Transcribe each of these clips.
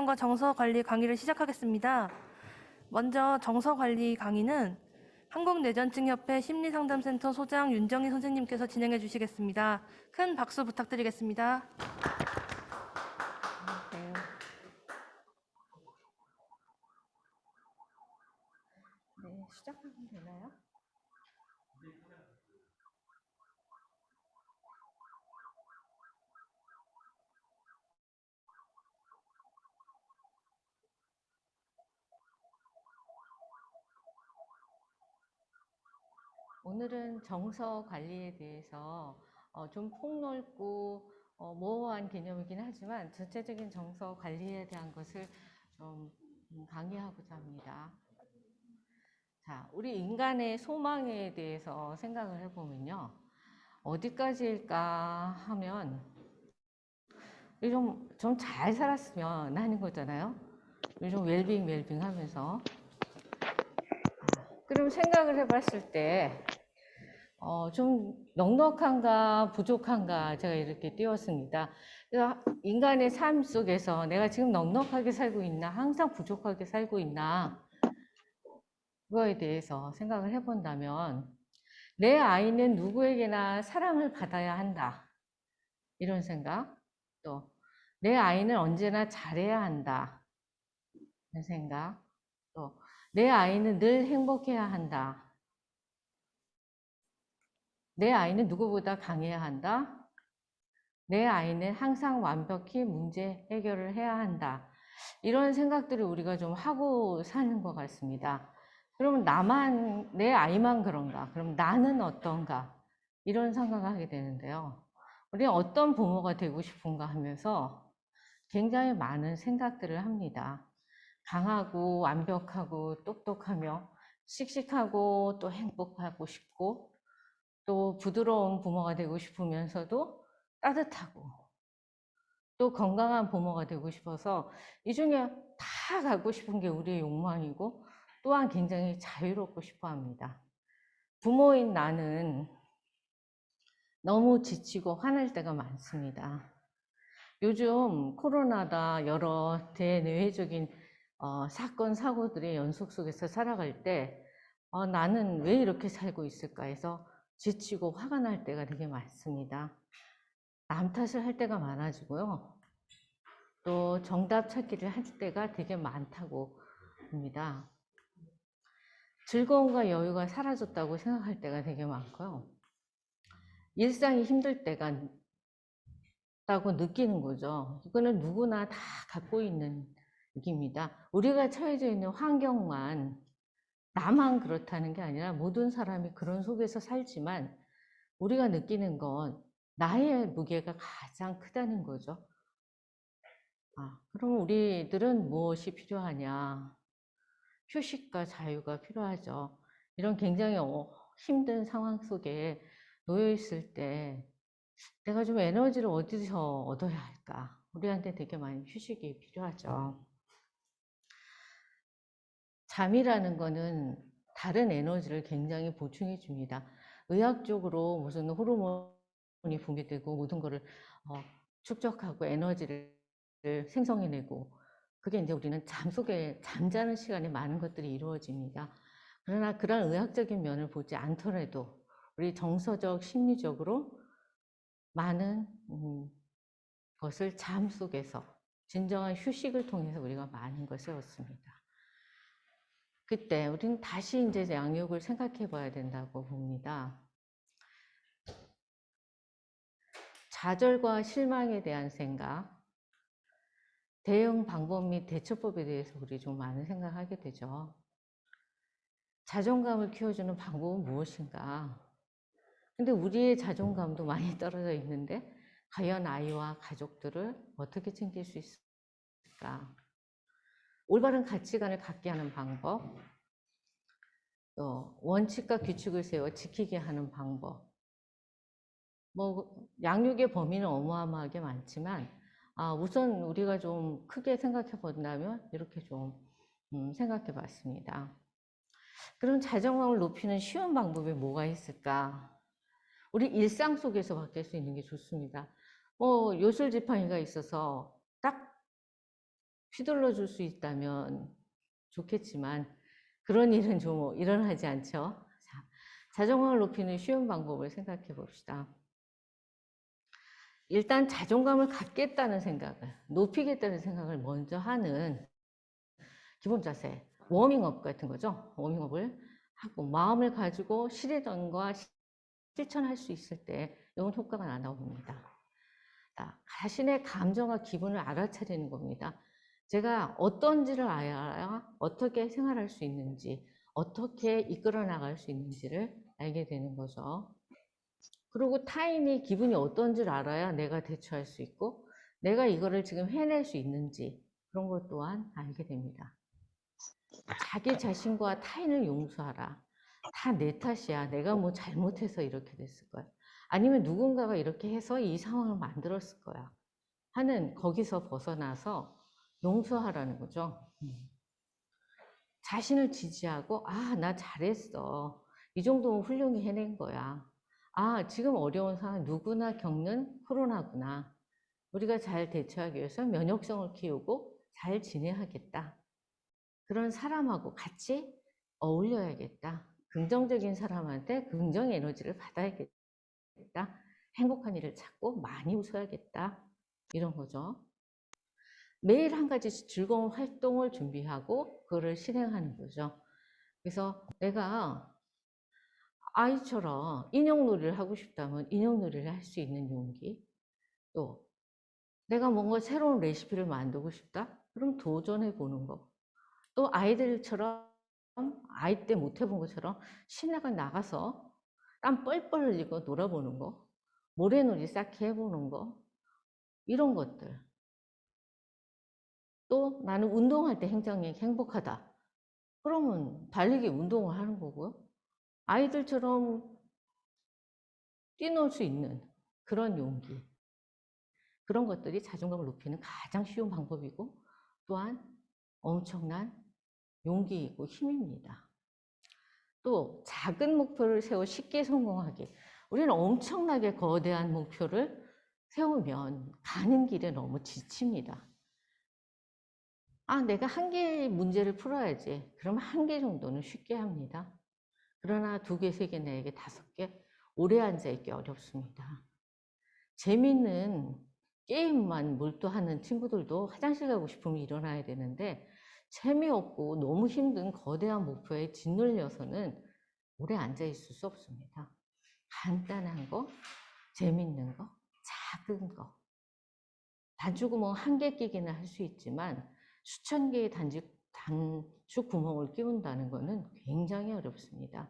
개념과 정서 관리 강의를 시작하겠습니다. 먼저 정서 관리 강의는 한국내전증협회 심리상담센터 소장 윤정희 선생님께서 진행해 주시겠습니다. 큰 박수 부탁드리겠습니다. 네, 시작하면 되나요? 오늘은 정서 관리에 대해서 좀 폭넓고 모호한 개념이긴 하지만 전체적인 정서 관리에 대한 것을 좀 강의하고자 합니다. 자, 우리 인간의 소망에 대해서 생각을 해보면요. 어디까지일까 하면 좀 잘 살았으면 하는 거잖아요. 좀 웰빙 하면서. 그럼 생각을 해봤을 때 좀 넉넉한가 부족한가 제가 이렇게 띄웠습니다. 그래서 인간의 삶 속에서 내가 지금 넉넉하게 살고 있나 항상 부족하게 살고 있나 그거에 대해서 생각을 해본다면 내 아이는 누구에게나 사랑을 받아야 한다 이런 생각, 또 내 아이는 언제나 잘해야 한다 이런 생각, 또 내 아이는 늘 행복해야 한다, 내 아이는 누구보다 강해야 한다, 내 아이는 항상 완벽히 문제 해결을 해야 한다. 이런 생각들을 우리가 좀 하고 사는 것 같습니다. 그러면 내 아이만 그런가? 그럼 나는 어떤가? 이런 생각을 하게 되는데요. 우리는 어떤 부모가 되고 싶은가 하면서 굉장히 많은 생각들을 합니다. 강하고 완벽하고 똑똑하며 씩씩하고 또 행복하고 싶고 또 부드러운 부모가 되고 싶으면서도 따뜻하고 또 건강한 부모가 되고 싶어서 이 중에 다 갖고 싶은 게 우리의 욕망이고 또한 굉장히 자유롭고 싶어 합니다. 부모인 나는 너무 지치고 화날 때가 많습니다. 요즘 코로나다 여러 대내외적인 사건, 사고들의 연속 속에서 살아갈 때 나는 왜 이렇게 살고 있을까 해서 지치고 화가 날 때가 되게 많습니다. 남 탓을 할 때가 많아지고요. 또 정답 찾기를 할 때가 되게 많다고 봅니다. 즐거움과 여유가 사라졌다고 생각할 때가 되게 많고요. 일상이 힘들 때가 있다고 느끼는 거죠. 이거는 누구나 다 갖고 있는 얘기입니다. 우리가 처해져 있는 환경만 나만 그렇다는 게 아니라 모든 사람이 그런 속에서 살지만 우리가 느끼는 건 나의 무게가 가장 크다는 거죠. 그럼 우리들은 무엇이 필요하냐? 휴식과 자유가 필요하죠. 이런 굉장히 힘든 상황 속에 놓여 있을 때 내가 좀 에너지를 어디서 얻어야 할까? 우리한테 되게 많이 휴식이 필요하죠. 잠이라는 거는 다른 에너지를 굉장히 보충해 줍니다. 의학적으로 무슨 호르몬이 분비되고 모든 거를 축적하고 에너지를 생성해내고 그게 이제 우리는 잠 속에 잠자는 시간에 많은 것들이 이루어집니다. 그러나 그런 의학적인 면을 보지 않더라도 우리 정서적, 심리적으로 많은 것을 잠 속에서 진정한 휴식을 통해서 우리가 많은 것을 얻습니다. 그때 우리는 다시 이제 양육을 생각해 봐야 된다고 봅니다. 좌절과 실망에 대한 생각, 대응 방법 및 대처법에 대해서 우리 좀 많은 생각하게 되죠. 자존감을 키워주는 방법은 무엇인가? 근데 우리의 자존감도 많이 떨어져 있는데 과연 아이와 가족들을 어떻게 챙길 수 있을까? 올바른 가치관을 갖게 하는 방법, 또 원칙과 규칙을 세워 지키게 하는 방법. 양육의 범위는 어마어마하게 많지만 우선 우리가 좀 크게 생각해 본다면 이렇게 좀 생각해 봤습니다. 그럼 자존감을 높이는 쉬운 방법이 뭐가 있을까? 우리 일상 속에서 바뀔 수 있는 게 좋습니다. 요술지팡이가 있어서 딱 휘둘러 줄 수 있다면 좋겠지만 그런 일은 좀 일어나지 않죠. 자, 자존감을 높이는 쉬운 방법을 생각해 봅시다. 일단 자존감을 갖겠다는 생각을, 높이겠다는 생각을 먼저 하는 기본 자세, 워밍업 같은 거죠. 워밍업을 하고 마음을 가지고 실행과 실천할 수 있을 때 이런 효과가 나옵니다. 자신의 감정과 기분을 알아차리는 겁니다. 제가 어떤지를 알아야 어떻게 생활할 수 있는지, 어떻게 이끌어 나갈 수 있는지를 알게 되는 거죠. 그리고 타인이 기분이 어떤지를 알아야 내가 대처할 수 있고, 내가 이거를 지금 해낼 수 있는지 그런 것 또한 알게 됩니다. 자기 자신과 타인을 용서하라. 다 내 탓이야. 내가 뭐 잘못해서 이렇게 됐을 거야. 아니면 누군가가 이렇게 해서 이 상황을 만들었을 거야. 하는 거기서 벗어나서 용서하라는 거죠. 자신을 지지하고, 아, 나 잘했어. 이 정도면 훌륭히 해낸 거야. 아, 지금 어려운 상황 누구나 겪는 코로나구나. 우리가 잘 대처하기 위해서 면역성을 키우고 잘 지내야겠다. 그런 사람하고 같이 어울려야겠다. 긍정적인 사람한테 긍정 에너지를 받아야겠다. 행복한 일을 찾고 많이 웃어야겠다. 이런 거죠. 매일 한 가지씩 즐거운 활동을 준비하고 그거를 실행하는 거죠. 그래서 내가 아이처럼 인형놀이를 하고 싶다면 인형놀이를 할 수 있는 용기, 또 내가 뭔가 새로운 레시피를 만들고 싶다? 그럼 도전해 보는 거. 또 아이들처럼 아이 때 못 해본 것처럼 시내가 나가서 땀 뻘뻘 흘리고 놀아보는 거, 모래놀이 쌓기 해보는 거, 이런 것들. 또 나는 운동할 때 굉장히 행복하다. 그러면 달리기 운동을 하는 거고요. 아이들처럼 뛰놀 수 있는 그런 용기. 그런 것들이 자존감을 높이는 가장 쉬운 방법이고 또한 엄청난 용기이고 힘입니다. 또 작은 목표를 세워 쉽게 성공하기. 우리는 엄청나게 거대한 목표를 세우면 가는 길에 너무 지칩니다. 아, 내가 한 개의 문제를 풀어야지. 그럼 한 개 정도는 쉽게 합니다. 그러나 두 개, 세 개, 네 개, 다섯 개, 오래 앉아있기 어렵습니다. 재밌는 게임만 몰두하는 친구들도 화장실 가고 싶으면 일어나야 되는데 재미없고 너무 힘든 거대한 목표에 짓눌려서는 오래 앉아있을 수 없습니다. 간단한 거, 재밌는 거, 작은 거. 단추구멍 한 개 끼기는 할 수 있지만 수천 개의 단추 구멍을 끼운다는 것은 굉장히 어렵습니다.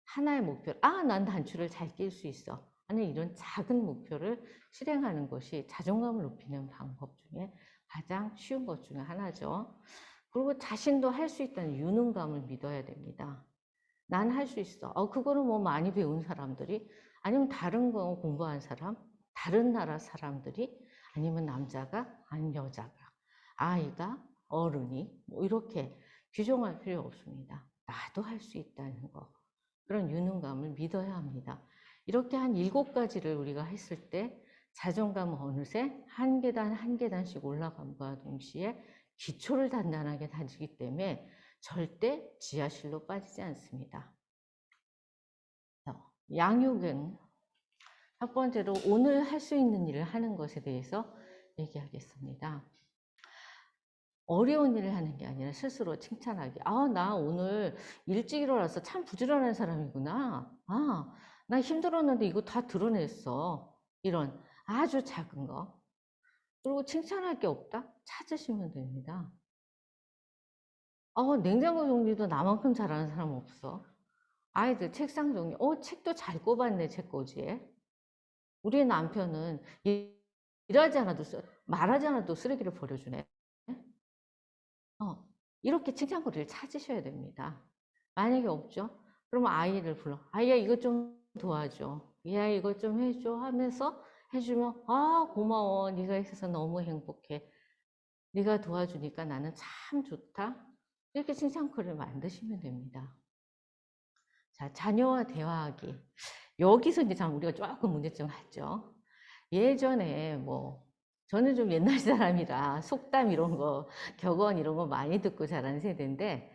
하나의 목표, 아, 난 단추를 잘 낄 수 있어. 아니, 이런 작은 목표를 실행하는 것이 자존감을 높이는 방법 중에 가장 쉬운 것 중에 하나죠. 그리고 자신도 할 수 있다는 유능감을 믿어야 됩니다. 난 할 수 있어. 그거는 뭐 많이 배운 사람들이, 아니면 다른 거 공부한 사람, 다른 나라 사람들이, 아니면 남자가, 아니면 여자가, 아이가, 어른이, 뭐 이렇게 규정할 필요 없습니다. 나도 할 수 있다는 거. 그런 유능감을 믿어야 합니다. 이렇게 한 7가지를 우리가 했을 때 자존감은 어느새 한 계단 한 계단씩 올라감과 동시에 기초를 단단하게 다지기 때문에 절대 지하실로 빠지지 않습니다. 양육은 첫 번째로 오늘 할 수 있는 일을 하는 것에 대해서 얘기하겠습니다. 어려운 일을 하는 게 아니라 스스로 칭찬하기. 아, 나 오늘 일찍 일어나서 참 부지런한 사람이구나. 아, 나 힘들었는데 이거 다 드러냈어. 이런 아주 작은 거. 그리고 칭찬할 게 없다? 찾으시면 됩니다. 냉장고 정리도 나만큼 잘하는 사람 없어. 아이들 책상 정리. 책도 잘 꼽았네, 제 거지에. 우리 남편은 일하지 않아도, 말하지 않아도 쓰레기를 버려주네. 이렇게 칭찬거리를 찾으셔야 됩니다. 만약에 없죠? 그러면 아이를 불러. 아이야, 이것 좀 도와줘. 야, 이것 좀 해줘. 하면서 해주면, 아, 고마워. 네가 해서 너무 행복해. 네가 도와주니까 나는 참 좋다. 이렇게 칭찬거리를 만드시면 됩니다. 자, 자녀와 대화하기. 여기서 이제 참 우리가 조금 문제점 같죠. 예전에 뭐 저는 좀 옛날 사람이라 속담 이런 거, 격언 이런 거 많이 듣고 자란 세대인데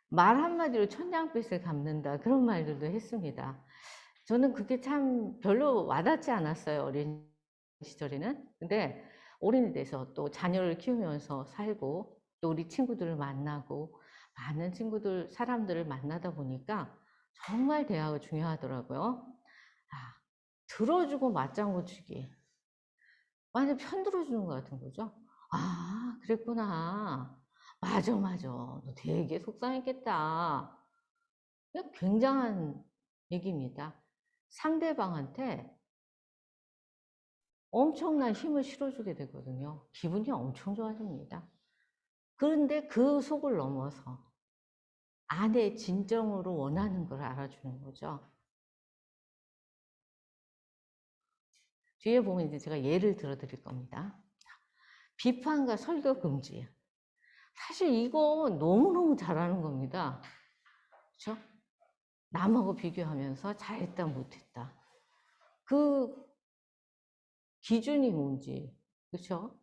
말 한마디로 천냥빚을 갚는다 그런 말들도 했습니다. 저는 그게 참 별로 와닿지 않았어요, 어린 시절에는. 근데 어른이 돼서 또 자녀를 키우면서 살고 또 우리 친구들을 만나고 많은 친구들, 사람들을 만나다 보니까 정말 대화가 중요하더라고요. 아, 들어주고 맞장구 치기. 완전 편 들어주는 것 같은 거죠. 아, 그랬구나. 맞아, 맞아. 너 되게 속상했겠다. 그냥 굉장한 얘기입니다. 상대방한테 엄청난 힘을 실어주게 되거든요. 기분이 엄청 좋아집니다. 그런데 그 속을 넘어서 안에 진정으로 원하는 걸 알아주는 거죠. 뒤에 보면 이제 제가 예를 들어 드릴 겁니다. 비판과 설교 금지. 사실 이거 너무너무 잘하는 겁니다. 그렇죠? 남하고 비교하면서 잘했다 못했다. 그 기준이 뭔지, 그렇죠?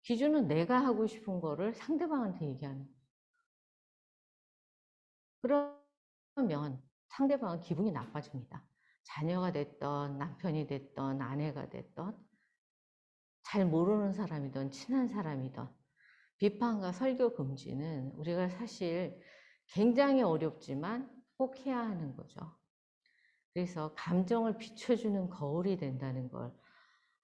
기준은 내가 하고 싶은 거를 상대방한테 얘기하는 거예요. 그러면 상대방은 기분이 나빠집니다. 자녀가 됐던 남편이 됐던 아내가 됐던 잘 모르는 사람이든 친한 사람이든 비판과 설교 금지는 우리가 사실 굉장히 어렵지만 꼭 해야 하는 거죠. 그래서 감정을 비춰주는 거울이 된다는 걸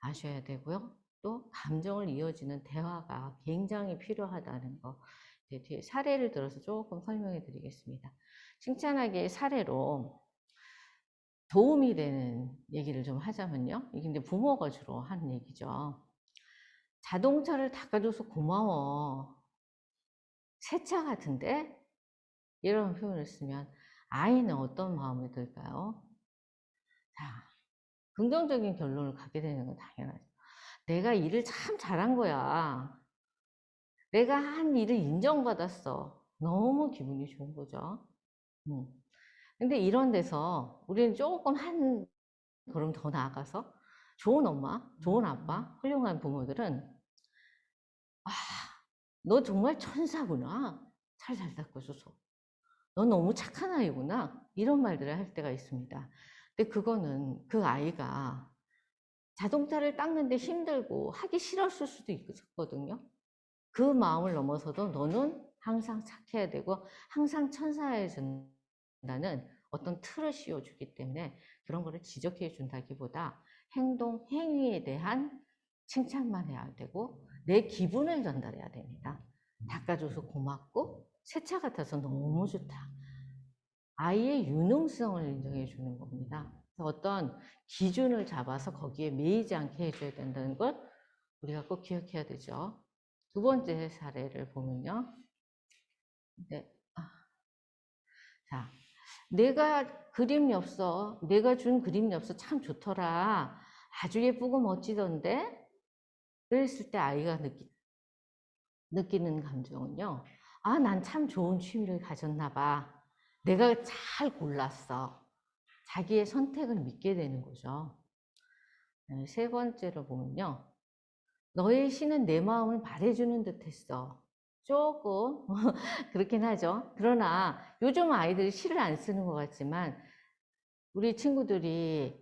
아셔야 되고요. 또 감정을 이어지는 대화가 굉장히 필요하다는 거. 뒤에 사례를 들어서 조금 설명해 드리겠습니다. 칭찬하기의 사례로 도움이 되는 얘기를 좀 하자면요. 이게 이제 부모가 주로 하는 얘기죠. 자동차를 닦아줘서 고마워. 새 차 같은데? 이런 표현을 쓰면 아이는 어떤 마음이 들까요? 자, 긍정적인 결론을 갖게 되는 건 당연하죠. 내가 일을 참 잘한 거야. 내가 한 일을 인정받았어. 너무 기분이 좋은 거죠. 근데 이런 데서 우리는 조금 한 걸음 더 나아가서 좋은 엄마, 좋은 아빠, 훌륭한 부모들은 아, 너 정말 천사구나. 잘 닦아줘서. 너 너무 착한 아이구나. 이런 말들을 할 때가 있습니다. 근데 그거는 그 아이가 자동차를 닦는데 힘들고 하기 싫었을 수도 있거든요. 그 마음을 넘어서도 너는 항상 착해야 되고 항상 천사여야 된다는 어떤 틀을 씌워주기 때문에 그런 거를 지적해 준다기보다 행동, 행위에 대한 칭찬만 해야 되고 내 기분을 전달해야 됩니다. 닦아줘서 고맙고 새 차 같아서 너무 좋다. 아이의 유능성을 인정해 주는 겁니다. 어떤 기준을 잡아서 거기에 매이지 않게 해줘야 된다는 걸 우리가 꼭 기억해야 되죠. 두 번째 사례를 보면요. 네. 자, 내가 그림 엽서, 내가 준 그림 엽서 참 좋더라. 아주 예쁘고 멋지던데? 그랬을 때 아이가 느끼는 감정은요. 아, 난 참 좋은 취미를 가졌나 봐. 내가 잘 골랐어. 자기의 선택을 믿게 되는 거죠. 세 번째로 보면요. 너의 시는 내 마음을 말해주는 듯 했어. 조금 그렇긴 하죠. 그러나 요즘 아이들이 시를 안 쓰는 것 같지만 우리 친구들이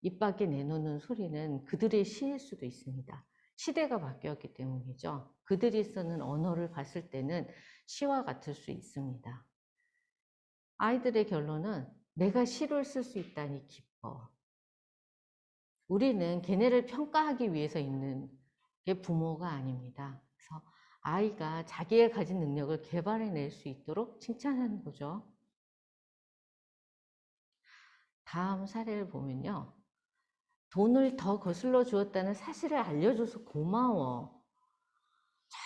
입 밖에 내놓는 소리는 그들의 시일 수도 있습니다. 시대가 바뀌었기 때문이죠. 그들이 쓰는 언어를 봤을 때는 시와 같을 수 있습니다. 아이들의 결론은 내가 시를 쓸 수 있다니 기뻐. 우리는 걔네를 평가하기 위해서 있는 게 부모가 아닙니다. 그래서 아이가 자기가 가진 능력을 개발해낼 수 있도록 칭찬하는 거죠. 다음 사례를 보면요. 돈을 더 거슬러 주었다는 사실을 알려줘서 고마워.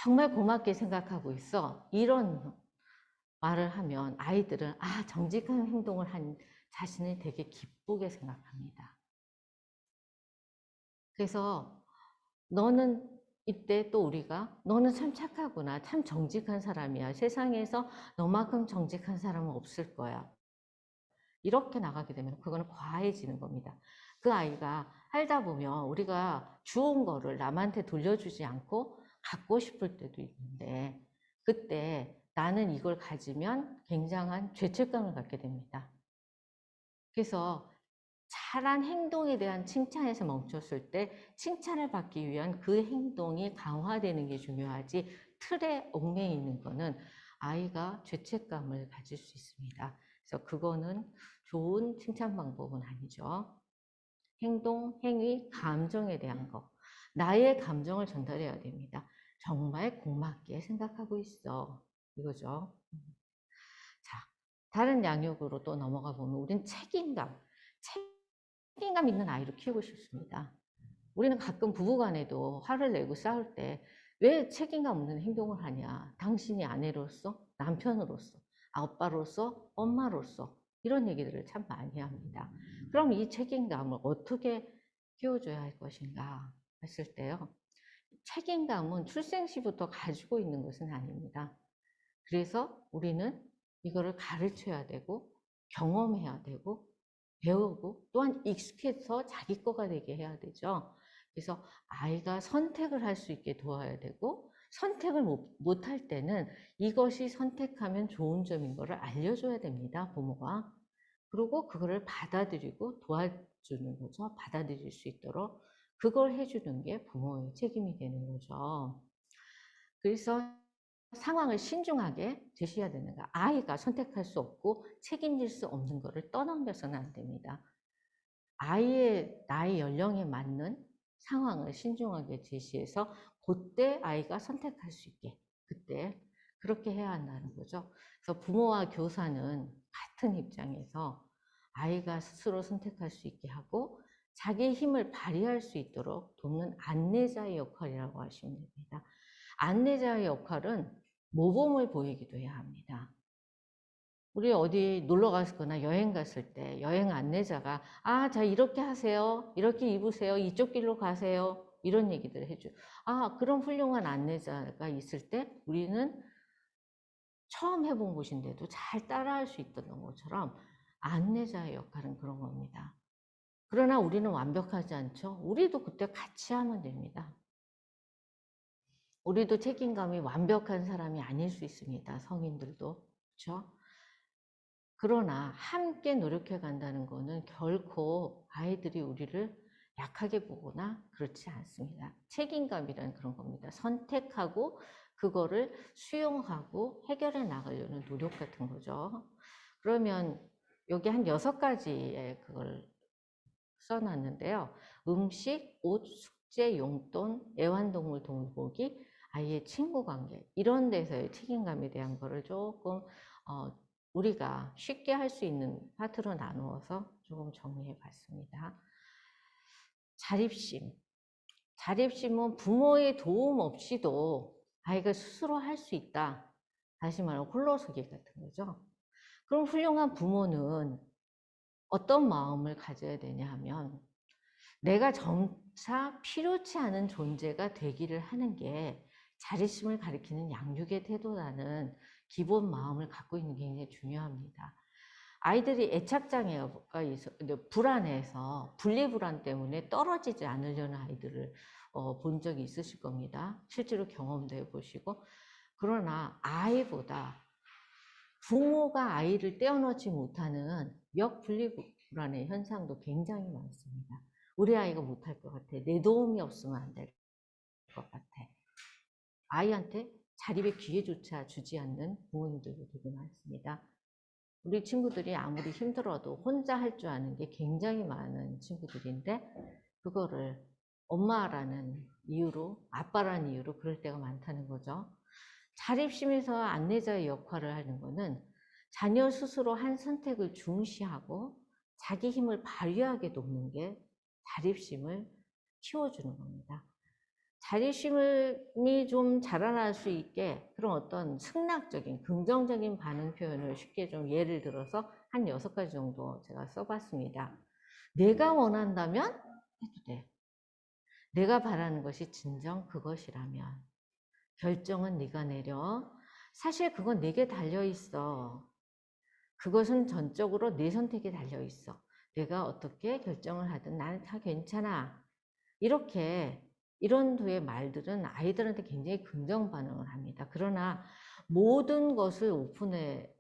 정말 고맙게 생각하고 있어. 이런 말을 하면 아이들은 아, 정직한 행동을 한 자신을 되게 기쁘게 생각합니다. 그래서 너는 이때 또 우리가 너는 참 착하구나. 참 정직한 사람이야. 세상에서 너만큼 정직한 사람은 없을 거야. 이렇게 나가게 되면 그거는 과해지는 겁니다. 그 아이가 살다 보면 우리가 주운 거를 남한테 돌려주지 않고 갖고 싶을 때도 있는데, 그때 나는 이걸 가지면 굉장한 죄책감을 갖게 됩니다. 그래서 잘한 행동에 대한 칭찬에서 멈췄을 때 칭찬을 받기 위한 그 행동이 강화되는 게 중요하지, 틀에 얽매여 있는 거는 아이가 죄책감을 가질 수 있습니다. 그래서 그거는 좋은 칭찬 방법은 아니죠. 행동, 행위, 감정에 대한 거. 나의 감정을 전달해야 됩니다. 정말 고맙게 생각하고 있어. 이거죠. 자, 다른 양육으로 또 넘어가 보면 우린 책임감 있는 아이를 키우고 싶습니다. 우리는 가끔 부부간에도 화를 내고 싸울 때 왜 책임감 없는 행동을 하냐. 당신이 아내로서, 남편으로서, 아빠로서, 엄마로서 이런 얘기들을 참 많이 합니다. 그럼 이 책임감을 어떻게 키워줘야 할 것인가 했을 때요. 책임감은 출생 시부터 가지고 있는 것은 아닙니다. 그래서 우리는 이거를 가르쳐야 되고 경험해야 되고 배우고 또한 익숙해서 자기 거가 되게 해야 되죠. 그래서 아이가 선택을 할 수 있게 도와야 되고, 선택을 못할 때는 이것이 선택하면 좋은 점인 거를 알려줘야 됩니다, 부모가. 그리고 그거를 받아들이고 도와주는 거죠. 받아들일 수 있도록 그걸 해주는 게 부모의 책임이 되는 거죠. 그래서 상황을 신중하게 제시해야 되는 거야. 아이가 선택할 수 없고 책임질 수 없는 거를 떠넘겨서는 안 됩니다. 아이의 나이 연령에 맞는 상황을 신중하게 제시해서 그때 아이가 선택할 수 있게 그때 그렇게 해야 한다는 거죠. 그래서 부모와 교사는 같은 입장에서 아이가 스스로 선택할 수 있게 하고 자기의 힘을 발휘할 수 있도록 돕는 안내자의 역할이라고 하시면 됩니다. 안내자의 역할은 모범을 보이기도 해야 합니다. 우리 어디 놀러 갔거나 여행 갔을 때 여행 안내자가 자 이렇게 하세요, 이렇게 입으세요, 이쪽 길로 가세요 이런 얘기들을 해줘. 그런 훌륭한 안내자가 있을 때 우리는 처음 해본 곳인데도 잘 따라할 수 있던 것처럼 안내자의 역할은 그런 겁니다. 그러나 우리는 완벽하지 않죠. 우리도 그때 같이 하면 됩니다. 우리도 책임감이 완벽한 사람이 아닐 수 있습니다. 성인들도. 그렇죠? 그러나 함께 노력해 간다는 것은 결코 아이들이 우리를 약하게 보거나 그렇지 않습니다. 책임감이란 그런 겁니다. 선택하고 그거를 수용하고 해결해 나가려는 노력 같은 거죠. 그러면 여기 한 6가지의 그걸 써놨는데요. 음식, 옷, 숙제, 용돈, 애완동물 돌보기, 아이의 친구 관계 이런 데서의 책임감에 대한 거를 조금 우리가 쉽게 할 수 있는 파트로 나누어서 조금 정리해 봤습니다. 자립심. 자립심은 부모의 도움 없이도 아이가 스스로 할 수 있다. 다시 말하면 홀로서기 같은 거죠. 그럼 훌륭한 부모는 어떤 마음을 가져야 되냐 하면 내가 점차 필요치 않은 존재가 되기를 하는 게 자립심을 가리키는 양육의 태도라는 기본 마음을 갖고 있는 게 굉장히 중요합니다. 아이들이 애착장애가 있어, 불안해서 분리불안 때문에 떨어지지 않으려는 아이들을 본 적이 있으실 겁니다. 실제로 경험도 해보시고. 그러나 아이보다 부모가 아이를 떼어놓지 못하는 역분리불안의 현상도 굉장히 많습니다. 우리 아이가 못할 것 같아. 내 도움이 없으면 안 될 것 같아. 아이한테 자립의 기회조차 주지 않는 부모님들도 되게 많습니다. 우리 친구들이 아무리 힘들어도 혼자 할 줄 아는 게 굉장히 많은 친구들인데 그거를 엄마라는 이유로, 아빠라는 이유로 그럴 때가 많다는 거죠. 자립심에서 안내자의 역할을 하는 거는 자녀 스스로 한 선택을 중시하고 자기 힘을 발휘하게 돕는 게 자립심을 키워주는 겁니다. 자립심이 좀 자라날 수 있게 그런 어떤 승낙적인 긍정적인 반응 표현을 쉽게 좀 예를 들어서 한 6가지 정도 제가 써봤습니다. 내가 원한다면 해도 돼. 내가 바라는 것이 진정 그것이라면 결정은 네가 내려. 사실 그건 내게 달려있어. 그것은 전적으로 내 선택에 달려있어. 내가 어떻게 결정을 하든 나는 다 괜찮아. 이렇게 이런 도의 말들은 아이들한테 굉장히 긍정 반응을 합니다. 그러나 모든 것을 오픈해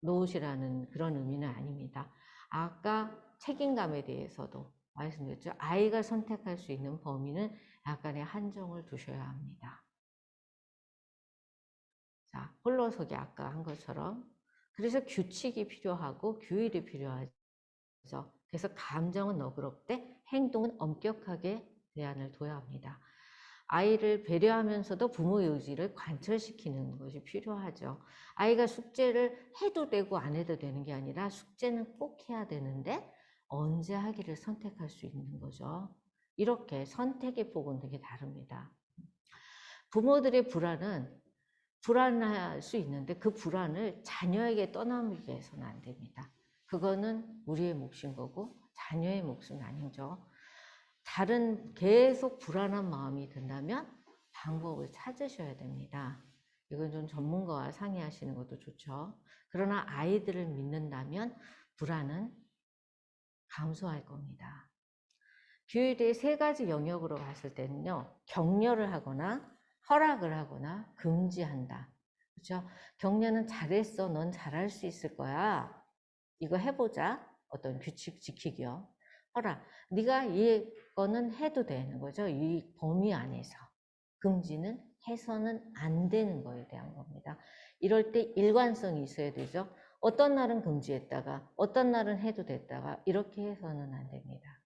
놓으시라는 그런 의미는 아닙니다. 아까 책임감에 대해서도 말씀드렸죠. 아이가 선택할 수 있는 범위는 약간의 한정을 두셔야 합니다. 자, 홀로서기 아까 한 것처럼. 그래서 규칙이 필요하고 규율이 필요하죠. 그래서 감정은 너그럽되 행동은 엄격하게 제한을 둬야 합니다. 아이를 배려하면서도 부모의 의지를 관철시키는 것이 필요하죠. 아이가 숙제를 해도 되고 안 해도 되는 게 아니라 숙제는 꼭 해야 되는데 언제 하기를 선택할 수 있는 거죠. 이렇게 선택의 폭은 되게 다릅니다. 부모들의 불안은 불안할 수 있는데 그 불안을 자녀에게 떠넘기게 해서는 안 됩니다. 그거는 우리의 몫인 거고 자녀의 몫은 아니죠. 다른 계속 불안한 마음이 든다면 방법을 찾으셔야 됩니다. 이건 좀 전문가와 상의하시는 것도 좋죠. 그러나 아이들을 믿는다면 불안은 감소할 겁니다. 규율의 세 가지 영역으로 봤을 때는요, 격려를 하거나 허락을 하거나 금지한다. 그렇죠? 격려는 잘했어, 넌 잘할 수 있을 거야. 이거 해보자. 어떤 규칙 지키기요. 허락, 네가 이거는 해도 되는 거죠. 이 범위 안에서. 금지는 해서는 안 되는 거에 대한 겁니다. 이럴 때 일관성이 있어야 되죠. 어떤 날은 금지했다가 어떤 날은 해도 됐다가 이렇게 해서는 안 됩니다.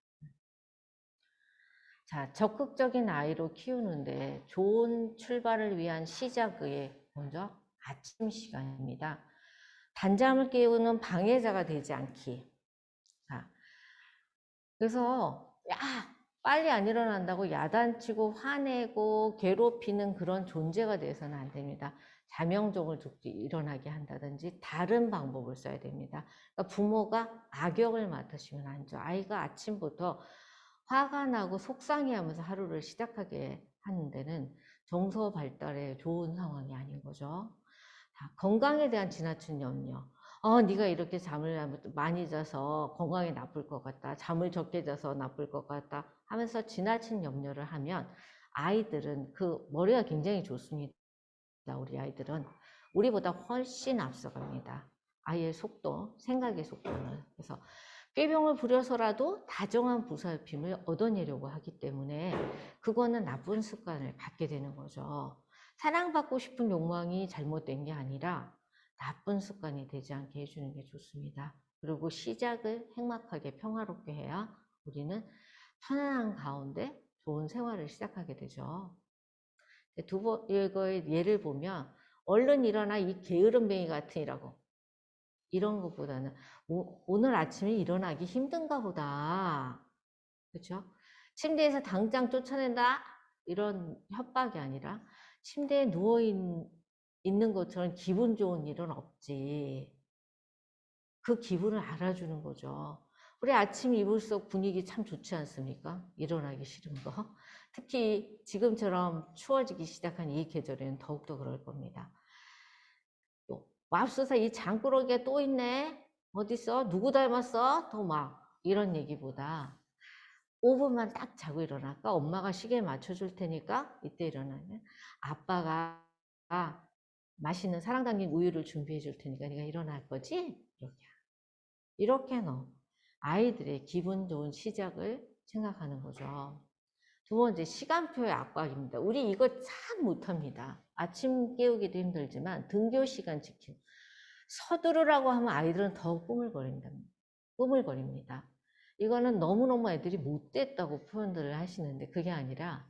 자, 적극적인 아이로 키우는데 좋은 출발을 위한 시작의 먼저 아침 시간입니다. 단잠을 깨우는 방해자가 되지 않기. 자, 그래서 빨리 안 일어난다고 야단치고 화내고 괴롭히는 그런 존재가 돼서는 안 됩니다. 자명종을 일어나게 한다든지 다른 방법을 써야 됩니다. 그러니까 부모가 악역을 맡으시면 안 좋죠. 아이가 아침부터 화가 나고 속상해하면서 하루를 시작하게 하는 데는 정서 발달에 좋은 상황이 아닌 거죠. 자, 건강에 대한 지나친 염려. 네가 이렇게 잠을 많이 자서 건강에 나쁠 것 같다. 잠을 적게 자서 나쁠 것 같다. 하면서 지나친 염려를 하면 아이들은 그 머리가 굉장히 좋습니다. 우리 아이들은 우리보다 훨씬 앞서갑니다. 아이의 속도, 생각의 속도는. 그래서 꾀병을 부려서라도 다정한 보살핌을 얻어내려고 하기 때문에 그거는 나쁜 습관을 갖게 되는 거죠. 사랑받고 싶은 욕망이 잘못된 게 아니라 나쁜 습관이 되지 않게 해주는 게 좋습니다. 그리고 시작을 행복하게 평화롭게 해야 우리는 편안한 가운데 좋은 생활을 시작하게 되죠. 이거의 예를 보면 얼른 일어나 이 게으름뱅이 같으니라고 이런 것보다는 오늘 아침에 일어나기 힘든가 보다. 그렇죠? 침대에서 당장 쫓아낸다 이런 협박이 아니라 침대에 누워 있는 것처럼 기분 좋은 일은 없지. 그 기분을 알아주는 거죠. 우리 아침 이불 속 분위기 참 좋지 않습니까? 일어나기 싫은 거. 특히 지금처럼 추워지기 시작한 이 계절에는 더욱더 그럴 겁니다. 또 맙소사 이 장꾸러기가 또 있네. 어딨어? 누구 닮았어? 더 막 이런 얘기보다 5분만 딱 자고 일어날까? 엄마가 시계 맞춰줄 테니까 이때 일어나면 아빠가 맛있는 사랑 담긴 우유를 준비해 줄 테니까 네가 일어날 거지? 이렇게 아이들의 기분 좋은 시작을 생각하는 거죠. 두 번째, 시간표의 압박입니다. 우리 이거 참 못합니다. 아침 깨우기도 힘들지만 등교 시간 지키고 서두르라고 하면 아이들은 더 꾸물거립니다. 이거는 너무너무 애들이 못됐다고 표현들을 하시는데 그게 아니라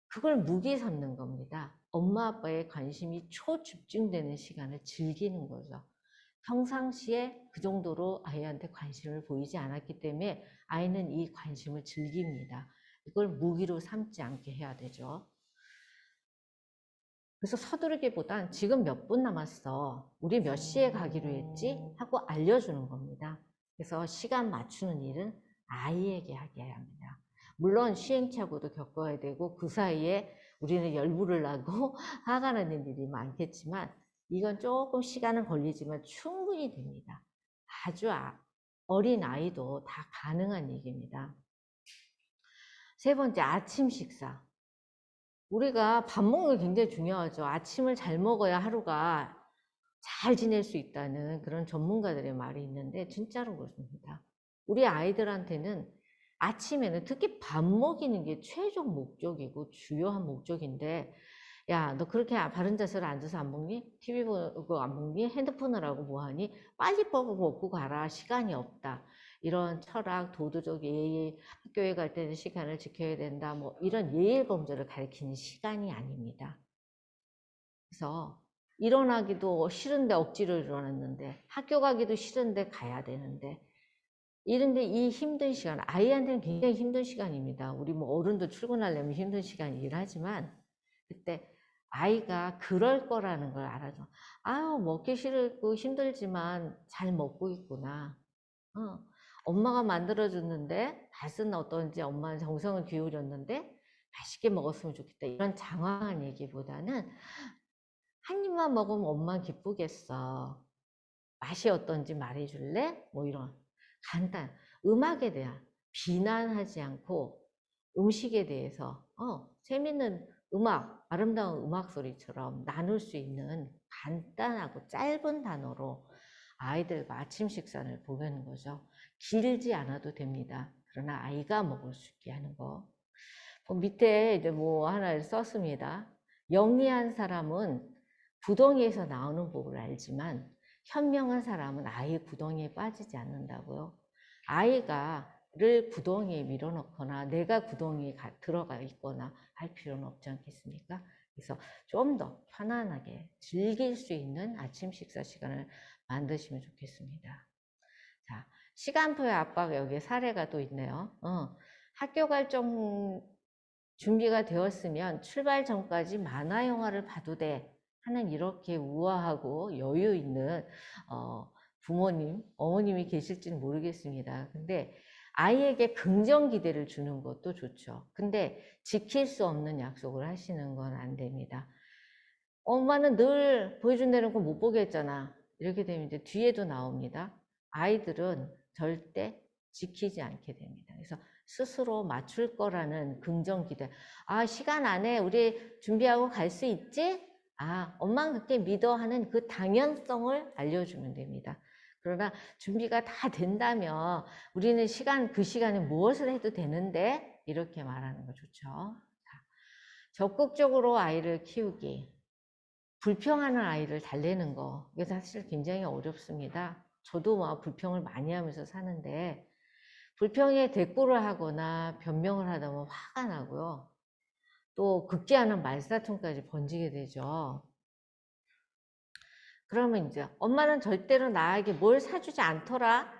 그걸 무기 삼는 겁니다. 엄마 아빠의 관심이 초집중되는 시간을 즐기는 거죠. 평상시에 그 정도로 아이한테 관심을 보이지 않았기 때문에 아이는 이 관심을 즐깁니다. 이걸 무기로 삼지 않게 해야 되죠. 그래서 서두르기보단 지금 몇 분 남았어. 우리 몇 시에 가기로 했지? 하고 알려주는 겁니다. 그래서 시간 맞추는 일은 아이에게 하게 해야 합니다. 물론 시행착오도 겪어야 되고 그 사이에 우리는 열불을 나고 화가 나는 일이 많겠지만 이건 조금 시간은 걸리지만 충분히 됩니다. 아주 어린 아이도 다 가능한 얘기입니다. 세 번째, 아침 식사. 우리가 밥 먹는 게 굉장히 중요하죠. 아침을 잘 먹어야 하루가 잘 지낼 수 있다는 그런 전문가들의 말이 있는데 진짜로 그렇습니다. 우리 아이들한테는 아침에는 특히 밥 먹이는 게 최종 목적이고 주요한 목적인데, 야, 너 그렇게 바른 자세로 앉아서 안 먹니? TV 보고 안 먹니? 핸드폰을 하고 뭐하니? 빨리 먹고 가라. 시간이 없다. 이런 철학, 도덕적 예의, 학교에 갈 때는 시간을 지켜야 된다. 뭐 이런 예의범죄를 가리키는 시간이 아닙니다. 그래서 일어나기도 싫은데 억지로 일어났는데, 학교 가기도 싫은데 가야 되는데, 이런데 이 힘든 시간, 아이한테는 굉장히 힘든 시간입니다. 우리 뭐 어른도 출근하려면 힘든 시간 일하지만, 그때 아이가 그럴 거라는 걸 알아줘. 아유, 먹기 싫고 힘들지만 잘 먹고 있구나. 엄마가 만들어줬는데, 맛은 어떤지 엄마는 정성을 기울였는데, 맛있게 먹었으면 좋겠다. 이런 장황한 얘기보다는 한 입만 먹으면 엄마 기쁘겠어. 맛이 어떤지 말해줄래? 뭐 이런 간단, 음악에 대한 비난하지 않고 음식에 대해서 재밌는 음악, 아름다운 음악 소리처럼 나눌 수 있는 간단하고 짧은 단어로 아이들과 아침 식사를 보내는 거죠. 길지 않아도 됩니다. 그러나 아이가 먹을 수 있게 하는 거. 밑에 이제 뭐 하나 썼습니다. 영리한 사람은 구덩이에서 나오는 법을 알지만 현명한 사람은 아예 구덩이에 빠지지 않는다고요. 아이가를 구덩이에 밀어넣거나 내가 구덩이에 들어가 있거나 할 필요는 없지 않겠습니까? 그래서 좀 더 편안하게 즐길 수 있는 아침 식사 시간을 만드시면 좋겠습니다. 자, 시간표의 압박, 여기에 사례가 또 있네요. 학교 갈 준비가 되었으면 출발 전까지 만화 영화를 봐도 돼 하는 이렇게 우아하고 여유 있는 부모님, 어머님이 계실지는 모르겠습니다. 근데 아이에게 긍정 기대를 주는 것도 좋죠. 근데 지킬 수 없는 약속을 하시는 건 안 됩니다. 엄마는 늘 보여준다는 거 못 보게 했잖아. 이렇게 되면 이제 뒤에도 나옵니다. 아이들은 절대 지키지 않게 됩니다. 그래서 스스로 맞출 거라는 긍정 기대. 아, 시간 안에 우리 준비하고 갈 수 있지? 아, 엄마는 그렇게 믿어 하는 그 당연성을 알려주면 됩니다. 그러나 준비가 다 된다면 우리는 그 시간에 무엇을 해도 되는데 이렇게 말하는 거 좋죠. 자, 적극적으로 아이를 키우기. 불평하는 아이를 달래는 거, 이게 사실 굉장히 어렵습니다. 저도 막 불평을 많이 하면서 사는데, 불평에 대꾸를 하거나 변명을 하다 보면 화가 나고요. 또 급기야는 말사통까지 번지게 되죠. 그러면 이제 엄마는 절대로 나에게 뭘 사주지 않더라.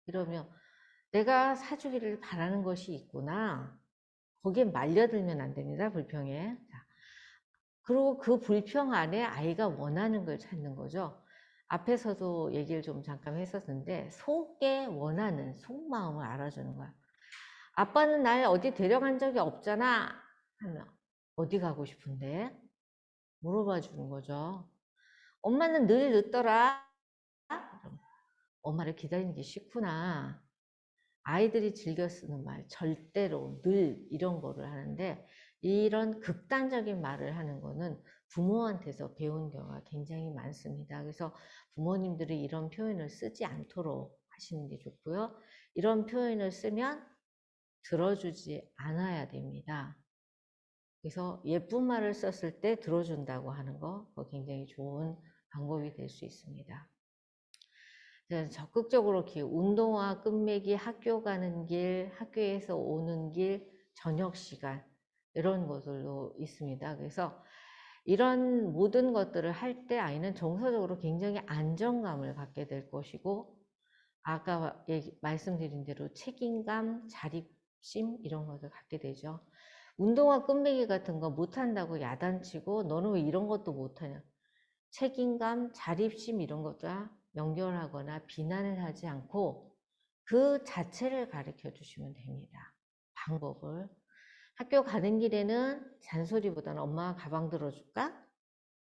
이러면 내가 사주기를 바라는 것이 있구나. 거기에 말려들면 안 됩니다. 불평에. 그리고 그 불평 안에 아이가 원하는 걸 찾는 거죠. 앞에서도 얘기를 좀 잠깐 했었는데 속에 원하는 속마음을 알아주는 거야. 아빠는 날 어디 데려간 적이 없잖아 하면 어디 가고 싶은데? 물어봐 주는 거죠. 엄마는 늘 늦더라. 그럼 엄마를 기다리는 게 싫구나. 아이들이 즐겨 쓰는 말, 절대로, 늘 이런 거를 하는데 이런 극단적인 말을 하는 거는 부모한테서 배운 경우가 굉장히 많습니다. 그래서 부모님들이 이런 표현을 쓰지 않도록 하시는 게 좋고요. 이런 표현을 쓰면 들어주지 않아야 됩니다. 그래서 예쁜 말을 썼을 때 들어준다고 하는 거, 그거 굉장히 좋은 방법이 될 수 있습니다. 적극적으로 운동화 끝매기, 학교 가는 길, 학교에서 오는 길, 저녁 시간 이런 것들도 있습니다. 그래서 이런 모든 것들을 할 때 아이는 정서적으로 굉장히 안정감을 갖게 될 것이고 아까 말씀드린 대로 책임감, 자립심 이런 것을 갖게 되죠. 운동화 끝매기 같은 거 못한다고 야단치고 너는 왜 이런 것도 못하냐. 책임감, 자립심 이런 것과 연결하거나 비난을 하지 않고 그 자체를 가르쳐 주시면 됩니다. 방법을. 학교 가는 길에는 잔소리보다는 엄마가 가방 들어줄까?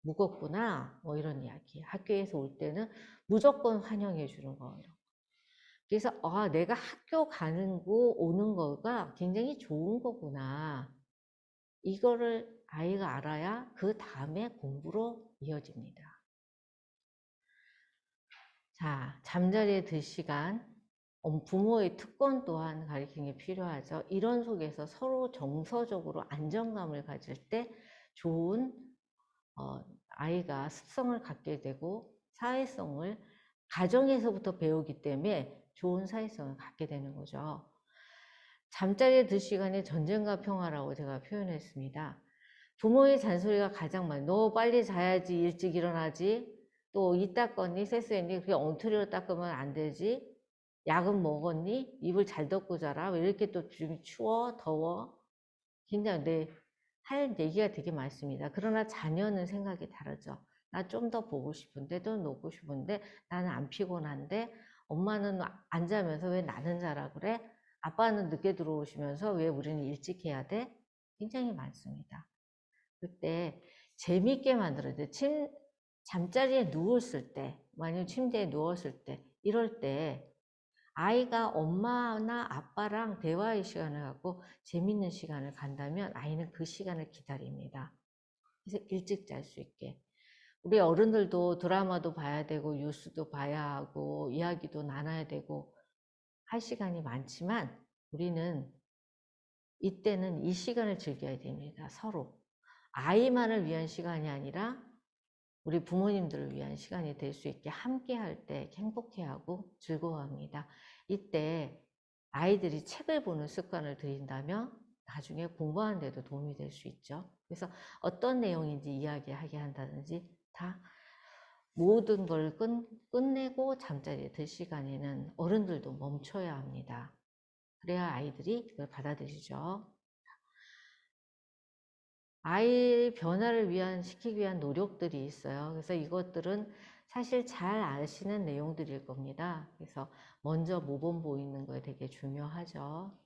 무겁구나. 뭐 이런 이야기. 학교에서 올 때는 무조건 환영해 주는 거. 그래서 내가 학교 가는 거 오는 거가 굉장히 좋은 거구나. 이거를 아이가 알아야 그 다음에 공부로 이어집니다. 자, 잠자리에 들 시간, 부모의 특권 또한 가르치는 게 필요하죠. 이런 속에서 서로 정서적으로 안정감을 가질 때 좋은 아이가 습성을 갖게 되고 사회성을 가정에서부터 배우기 때문에 좋은 사회성을 갖게 되는 거죠. 잠자리에 들 시간에 전쟁과 평화라고 제가 표현했습니다. 부모의 잔소리가 가장 많아요. 너 빨리 자야지, 일찍 일어나지. 또 이 닦았니, 세수했니, 그게 엉터리로 닦으면 안 되지. 약은 먹었니, 입을 잘 덮고 자라. 왜 이렇게 또 지금 추워, 더워. 굉장히 할 얘기가 되게 많습니다. 그러나 자녀는 생각이 다르죠. 나 좀 더 보고 싶은데, 또 놀고 싶은데, 나는 안 피곤한데, 엄마는 안 자면서 왜 나는 자라 그래? 아빠는 늦게 들어오시면서 왜 우리는 일찍 해야 돼? 굉장히 많습니다. 그때 재밌게 만들어야 돼. 잠자리에 누웠을 때, 만약 침대에 누웠을 때, 이럴 때 아이가 엄마나 아빠랑 대화의 시간을 갖고 재밌는 시간을 간다면 아이는 그 시간을 기다립니다. 그래서 일찍 잘 수 있게. 우리 어른들도 드라마도 봐야 되고 뉴스도 봐야 하고 이야기도 나눠야 되고 할 시간이 많지만 우리는 이때는 이 시간을 즐겨야 됩니다. 서로. 아이만을 위한 시간이 아니라 우리 부모님들을 위한 시간이 될 수 있게 함께 할 때 행복해하고 즐거워합니다. 이때 아이들이 책을 보는 습관을 들인다면 나중에 공부하는 데도 도움이 될 수 있죠. 그래서 어떤 내용인지 이야기하게 한다든지 다 모든 걸 끝내고 잠자리에 들 시간에는 어른들도 멈춰야 합니다. 그래야 아이들이 그걸 받아들이죠. 아이의 변화를 시키기 위한 노력들이 있어요. 그래서 이것들은 사실 잘 아시는 내용들일 겁니다. 그래서 먼저 모범 보이는 거에 되게 중요하죠.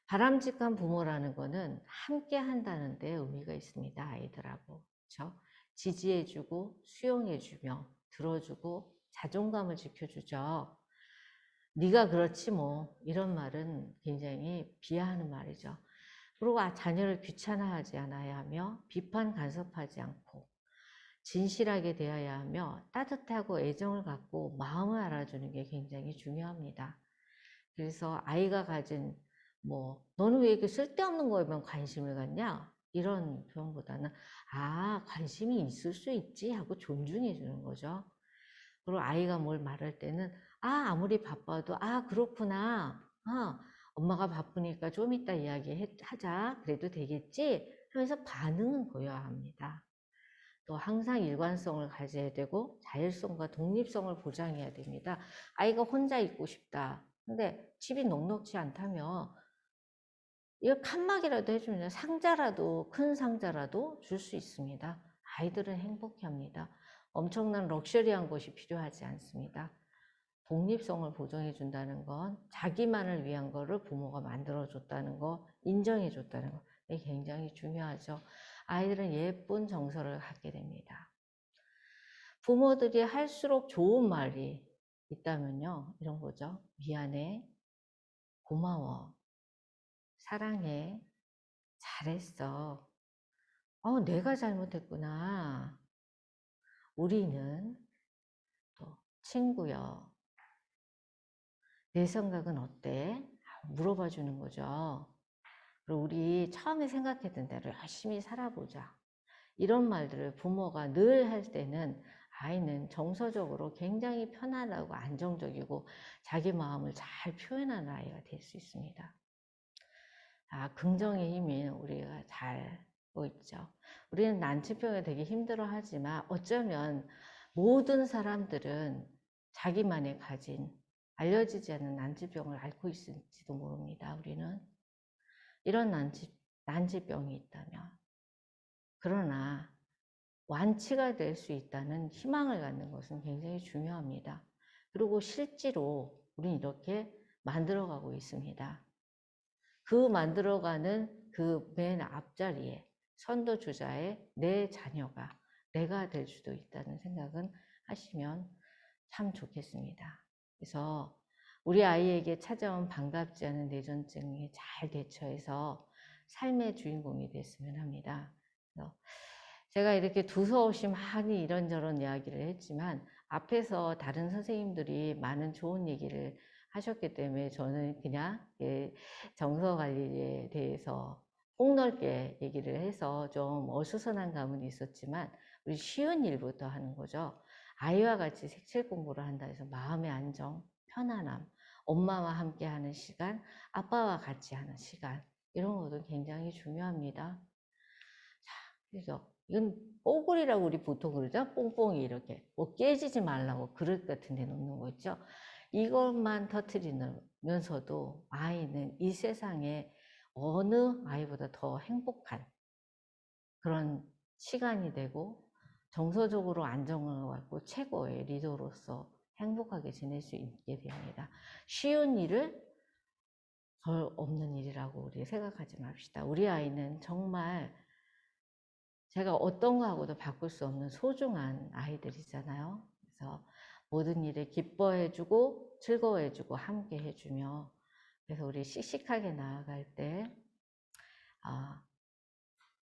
바람직한 부모라는 거는 함께 한다는 데 의미가 있습니다. 아이들하고. 그렇죠? 지지해주고 수용해주며 들어주고 자존감을 지켜주죠. 네가 그렇지 뭐 이런 말은 굉장히 비하하는 말이죠. 그리고 자녀를 귀찮아하지 않아야 하며 비판 간섭하지 않고 진실하게 대해야 하며 따뜻하고 애정을 갖고 마음을 알아주는 게 굉장히 중요합니다. 그래서 아이가 가진 너는 왜 이렇게 쓸데없는 거에만 관심을 갖냐? 이런 표현보다는 관심이 있을 수 있지 하고 존중해 주는 거죠. 그리고 아이가 뭘 말할 때는 아무리 바빠도 그렇구나. 엄마가 바쁘니까 좀 이따 이야기하자. 그래도 되겠지? 하면서 반응은 보여야 합니다. 또 항상 일관성을 가져야 되고 자율성과 독립성을 보장해야 됩니다. 아이가 혼자 있고 싶다. 근데 집이 넉넉지 않다면 이거 칸막이라도 해주면 상자라도 큰 상자라도 줄 수 있습니다. 아이들은 행복해합니다. 엄청난 럭셔리한 것이 필요하지 않습니다. 독립성을 보장해 준다는 건 자기만을 위한 거를 부모가 만들어 줬다는 거, 인정해 줬다는 거 굉장히 중요하죠. 아이들은 예쁜 정서를 갖게 됩니다. 부모들이 할수록 좋은 말이 있다면요, 이런 거죠. 미안해, 고마워, 사랑해, 잘했어. 내가 잘못했구나. 우리는 또 친구여. 내 생각은 어때? 물어봐 주는 거죠. 그리고 우리 처음에 생각했던 대로 열심히 살아보자. 이런 말들을 부모가 늘 할 때는 아이는 정서적으로 굉장히 편안하고 안정적이고 자기 마음을 잘 표현하는 아이가 될 수 있습니다. 긍정의 힘이 우리가 잘 알고 있죠. 우리는 난치병에 되게 힘들어 하지만 어쩌면 모든 사람들은 자기만의 가진 알려지지 않은 난치병을 앓고 있을지도 모릅니다. 우리는 이런 난치병이 있다면. 그러나 완치가 될 수 있다는 희망을 갖는 것은 굉장히 중요합니다. 그리고 실제로 우리는 이렇게 만들어가고 있습니다. 그 만들어가는 그 맨 앞자리에 선도주자의 내 자녀가 내가 될 수도 있다는 생각은 하시면 참 좋겠습니다. 그래서 우리 아이에게 찾아온 반갑지 않은 뇌전증에 잘 대처해서 삶의 주인공이 됐으면 합니다. 그래서 제가 이렇게 두서없이 많이 이런저런 이야기를 했지만 앞에서 다른 선생님들이 많은 좋은 얘기를 하셨기 때문에 저는 그냥 정서 관리에 대해서 폭넓게 얘기를 해서 좀 어수선한 감은 있었지만 우리 쉬운 일부터 하는 거죠. 아이와 같이 색칠 공부를 한다 해서 마음의 안정, 편안함, 엄마와 함께 하는 시간, 아빠와 같이 하는 시간, 이런 것도 굉장히 중요합니다. 자, 그래서 이건 뽀글이라고 우리 보통 그러죠? 뽕뽕이 이렇게 뭐 깨지지 말라고 그릇 같은 데 놓는 거 있죠? 이것만 터트리면서도 아이는 이 세상에 어느 아이보다 더 행복한 그런 시간이 되고 정서적으로 안정을 갖고 최고의 리더로서 행복하게 지낼 수 있게 됩니다. 쉬운 일을 덜 없는 일이라고 우리 생각하지 맙시다. 우리 아이는 정말 제가 어떤 거하고도 바꿀 수 없는 소중한 아이들이잖아요. 그래서 모든 일에 기뻐해주고 즐거워해주고 함께 해주며, 그래서 우리 씩씩하게 나아갈 때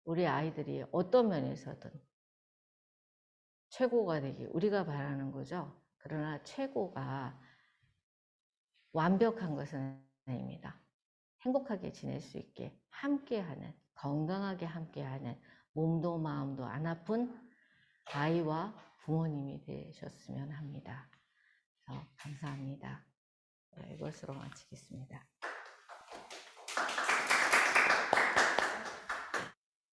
우리 아이들이 어떤 면에서든 최고가 되기 우리가 바라는 거죠. 그러나 최고가 완벽한 것은 아닙니다. 행복하게 지낼 수 있게 함께하는, 건강하게 함께하는, 몸도 마음도 안 아픈 아이와 부모님이 되셨으면 합니다. 그래서 감사합니다. 이것으로 마치겠습니다.